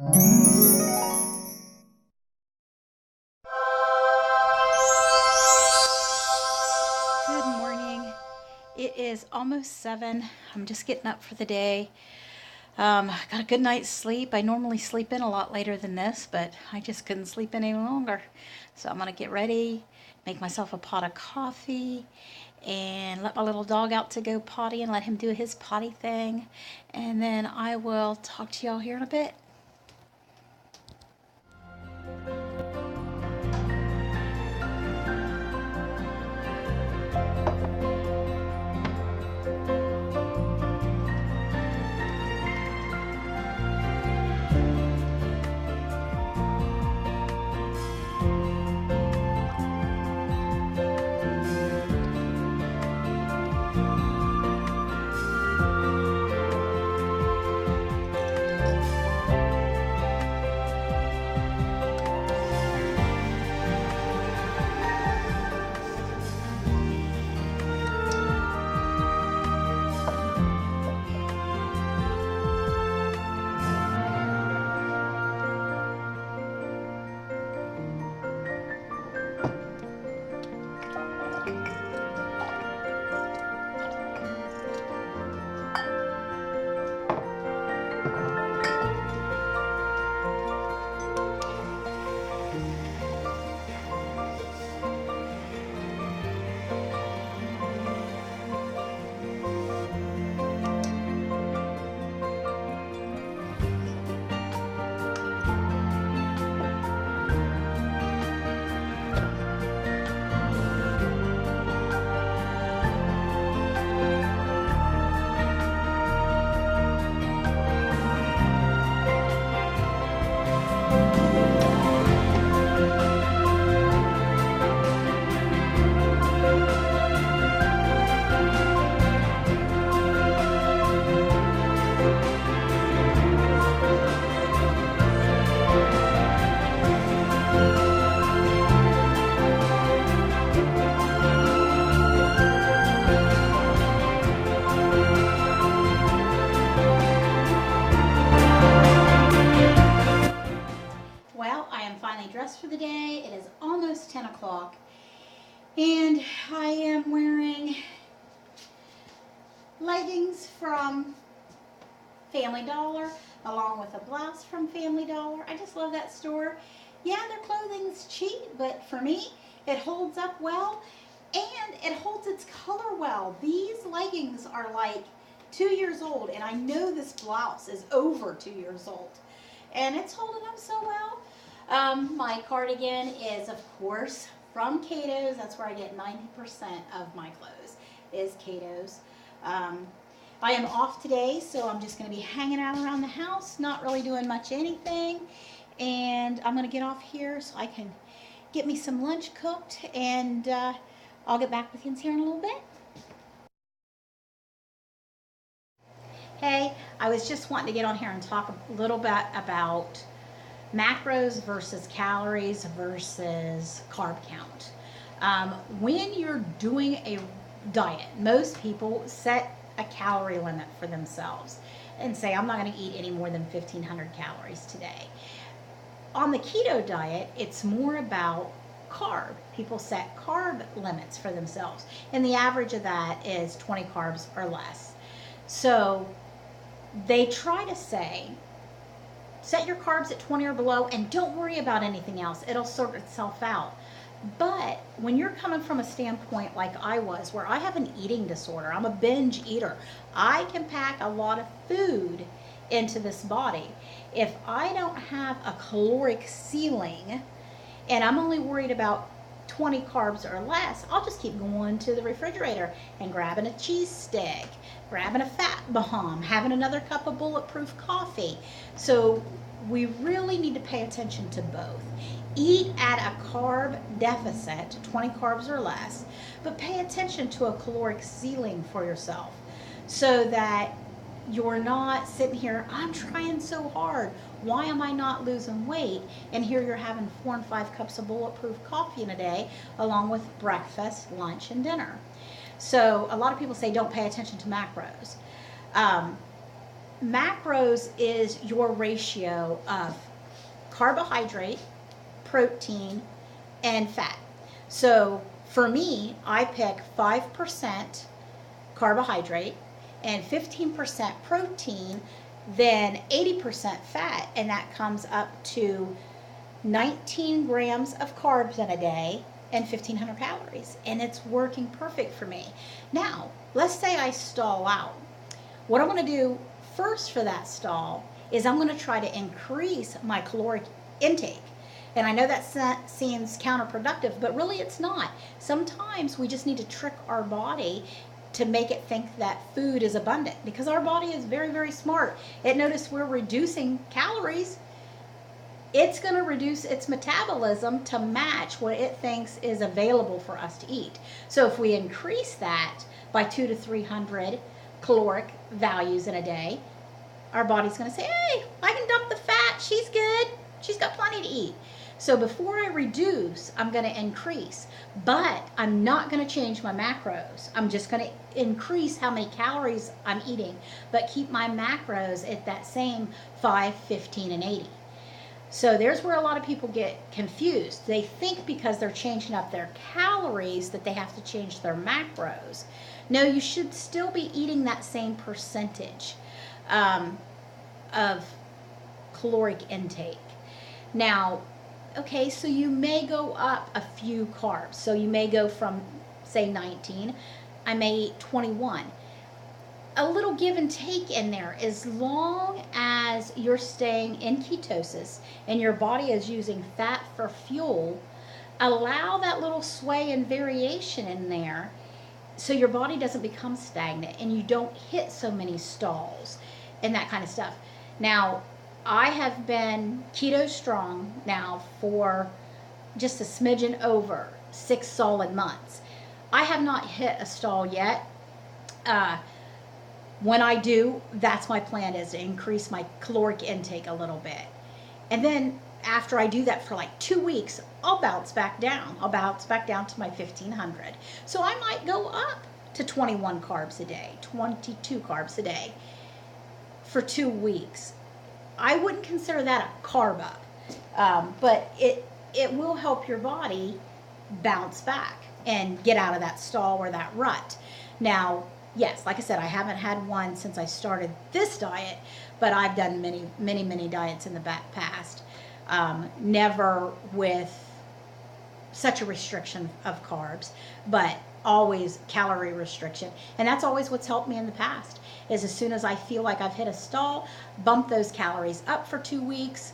Good morning. It is almost 7. I'm just getting up for the day. Got a good night's sleep. I normally sleep in a lot later than this, but I just couldn't sleep in any longer. So I'm going to get ready, make myself a pot of coffee, and let my little dog out to go potty and let him do his potty thing. And then I will talk to y'all here in a bit. Well, I am finally dressed for the day. It is almost 10 o'clock. And I am wearing leggings from Family Dollar along with a blouse from Family Dollar. I just love that store. Yeah, their clothing's cheap, but for me, it holds up well and it holds its color well. These leggings are like 2 years old, and I know this blouse is over 2 years old, and it's holding up so well. My cardigan is, of course, from Keto's. That's where I get 90% of my clothes, is Keto's. I am off today, so I'm just going to be hanging out around the house, not really doing much anything. And I'm going to get off here so I can get me some lunch cooked, and I'll get back with you here in a little bit. Hey, I was just wanting to get on here and talk a little bit about macros versus calories versus carb count. When you're doing a diet, most people set a calorie limit for themselves and say, I'm not going to eat any more than 1,500 calories today. On the keto diet, it's more about carb. People set carb limits for themselves, and the average of that is 20 carbs or less. So they try to say, set your carbs at 20 or below and don't worry about anything else. It'll sort itself out. But when you're coming from a standpoint like I was, where I have an eating disorder, I'm a binge eater, I can pack a lot of food into this body. If I don't have a caloric ceiling and I'm only worried about 20 carbs or less, I'll just keep going to the refrigerator and grabbing a cheese stick, grabbing a fat bomb, having another cup of bulletproof coffee. So we really need to pay attention to both. Eat at a carb deficit, 20 carbs or less, but pay attention to a caloric ceiling for yourself so that you're not sitting here, I'm trying so hard, why am I not losing weight? And here you're having 4 and 5 cups of bulletproof coffee in a day, along with breakfast, lunch, and dinner. So a lot of people say don't pay attention to macros. macros is your ratio of carbohydrate, protein, and fat. So for me, I pick 5% carbohydrate and 15% protein, then 80% fat, and that comes up to 19 grams of carbs in a day and 1,500 calories, and it's working perfect for me. Now, let's say I stall out. What I'm going to do first for that stall is I'm going to try to increase my caloric intake. And I know that seems counterproductive, but really it's not. Sometimes we just need to trick our body to make it think that food is abundant, because our body is very, very smart. It noticed we're reducing calories. It's going to reduce its metabolism to match what it thinks is available for us to eat. So if we increase that by 200 to 300 caloric values in a day, our body's going to say, hey, I can dump the fat. She's good. She's got plenty to eat. So before I reduce, I'm going to increase. But I'm not going to change my macros. I'm just going to increase how many calories I'm eating, but keep my macros at that same 5, 15, and 80. So there's where a lot of people get confused. They think because they're changing up their calories that they have to change their macros. No, you should still be eating that same percentage of caloric intake. Now, okay, so you may go up a few carbs. So you may go from, say, 19, I may eat 21. A little give and take in there, as long as you're staying in ketosis and your body is using fat for fuel. Allow that little sway and variation in there so your body doesn't become stagnant and you don't hit so many stalls and that kind of stuff. Now, I have been keto strong now for just a smidgen over 6 solid months. I have not hit a stall yet. When I do, that's my plan, is to increase my caloric intake a little bit. And then after I do that for like 2 weeks, I'll bounce back down. I'll bounce back down to my 1,500. So I might go up to 21 carbs a day, 22 carbs a day for 2 weeks. I wouldn't consider that a carb up, but it will help your body bounce back and get out of that stall or that rut. Now, yes, like I said, I haven't had one since I started this diet, but I've done many diets in the past. Never with such a restriction of carbs, but always calorie restriction. And that's always what's helped me in the past, is as soon as I feel like I've hit a stall, bump those calories up for 2 weeks,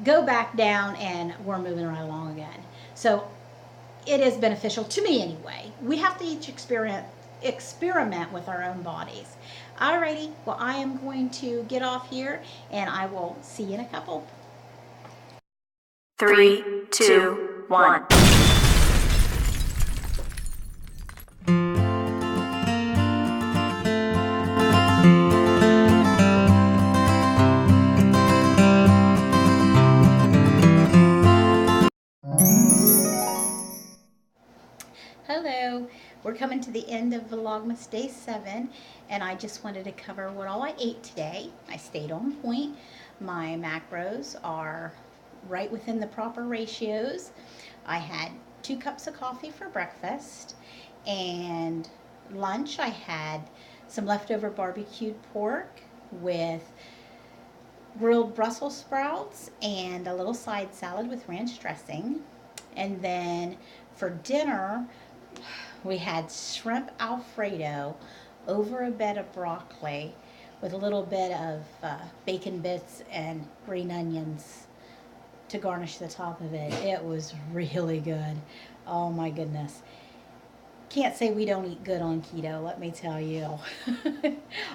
go back down, and we're moving right along again. So it is beneficial to me anyway. We have to each experiment with our own bodies. Alrighty, well, I am going to get off here and I will see you in a couple. 3, 2, 1. Hello, we're coming to the end of Vlogmas Day 7, and I just wanted to cover what all I ate today. I stayed on point. My macros are right within the proper ratios. I had 2 cups of coffee for breakfast, and lunch I had some leftover barbecued pork with grilled Brussels sprouts and a little side salad with ranch dressing. And then for dinner, we had shrimp Alfredo over a bed of broccoli with a little bit of bacon bits and green onions to garnish the top of it. It was really good. Oh my goodness. Can't say we don't eat good on keto, let me tell you.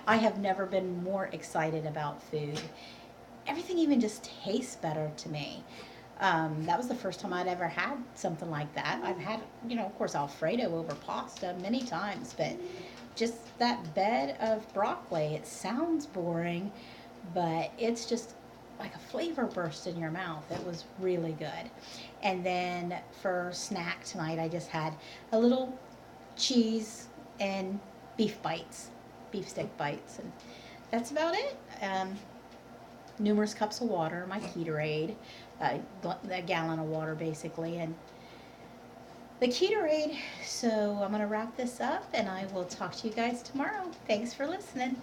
I have never been more excited about food. Everything even just tastes better to me. That was the first time I'd ever had something like that. I've had, of course, Alfredo over pasta many times, but just that bed of broccoli, it sounds boring, but it's just like a flavor burst in your mouth. It was really good. And then for snack tonight, I just had a little cheese and beef bites, beef stick bites, and that's about it. Numerous cups of water, my Ketorade, a gallon of water basically, and the Ketorade. So I'm going to wrap this up and I will talk to you guys tomorrow. Thanks for listening.